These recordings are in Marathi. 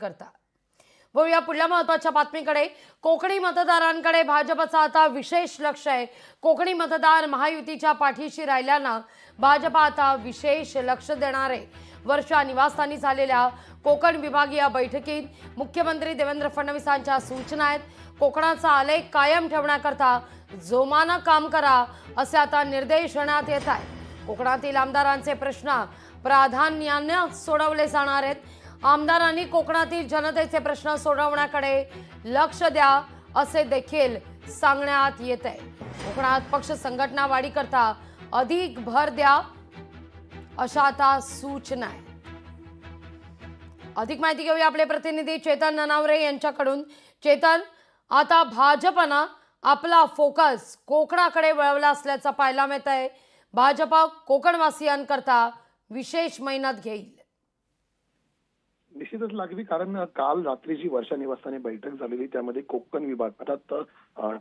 करता। वळूया पुढल्या महत्त्वाच्या बातमीकडे। कोकणी मतदारांकडे भाजपचं आता विशेष लक्ष आहे। कोकणी मतदार महायुतीच्या पाठीशी राहिल्यानं भाजप आता विशेष लक्ष देणार आहे। वर्षा निवासस्थानी झालेल्या कोकण विभागीय बैठकीत मुख्यमंत्री देवेंद्र फडणवीसांच्या सूचना आहेत। कोकणाचा आलेख कायम ठेवण्याकरता जोमानं काम करा असे आता निर्देश देण्यात येत आहेत। कोकणातील आमदारांचे प्रश्न प्राधान्याने सोडवले जाणार आहेत। आमदारांनी कोकणातील जनतेचे प्रश्न सोडवण्याकडे लक्ष द्या असे देखील सांगण्यात येत आहे। कोकणात पक्ष संघटना वाढी करता अधिक भर द्या अशा आता सूचना आहे। अधिक माहिती घेऊया आपले प्रतिनिधी चेतन ननावरे यांच्याकडून। चेतन, आता भाजपनं आपला फोकस कोकणाकडे वळवला असल्याचं पाहायला मिळत आहे। भाजप कोकणवासियांकरता विशेष मेहनत घेईल। निश्चितच लागली, कारण काल रात्रीची वर्षा निवासस्थानी बैठक झालेली, त्यामध्ये कोकण विभाग अर्थात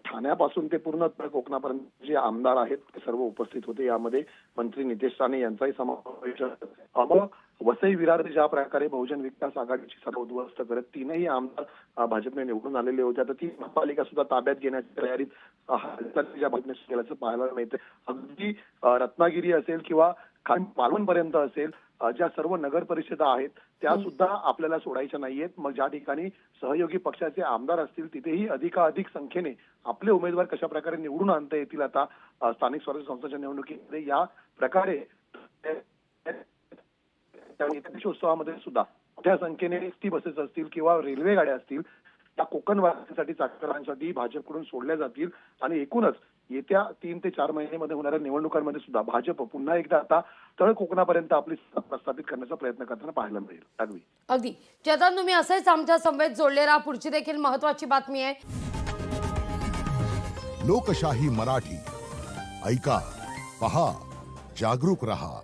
ठाण्यापासून ते पूर्ण कोकणापर्यंत जे आमदार आहेत ते सर्व उपस्थित होते। यामध्ये मंत्री नितेश राणे यांचाही समावेश आहे। वसई विरार ज्या प्रकारे बहुजन विकास आघाडीची सभा उद्ध्वस्त करत तीनही आमदार भाजपने निवडून आलेले होते। आता ती महापालिका सुद्धा ताब्यात घेण्याच्या तयारीत ज्या भाजपने केल्याचं पाहायला मिळते। अगदी रत्नागिरी असेल किंवा मालवण पर्यंत असेल, ज्या सर्व नगर परिषदा आहेत त्या सुद्धा आपल्याला सोडायच्या नाहीयेत। मग ज्या ठिकाणी सहयोगी पक्षाचे आमदार असतील तिथेही अधिकाधिक संख्येने आपले उमेदवार कशा प्रकारे निवडून आणता येतील आता स्थानिक स्वराज्य संस्थांच्या निवडणुकीमध्ये, या प्रकारे गणेशोत्सवामध्ये सुद्धा मोठ्या संख्येने एसटी बसेस असतील किंवा रेल्वे गाड्या असतील त्या कोकण वासियांसाठी, चाकरांसाठी भाजपकडून सोडल्या जातील। आणि एकूणच येत्या 3 ते 4 महिन्यामध्ये होणाऱ्या निवडणुकांमध्ये सुद्धा भाजप पुन्हा एकदा आता तळ कोकणापर्यंत आपली सत्ता प्रस्थापित करण्याचा प्रयत्न करताना पाहायला मिळेल। अगदी चेतन, तुम्ही असेच आमच्या समवेत जोडले राहा। पुढची देखील महत्त्वाची बातमी आहे। लोकशाही मराठी ऐका, पहा, जागरूक रहा।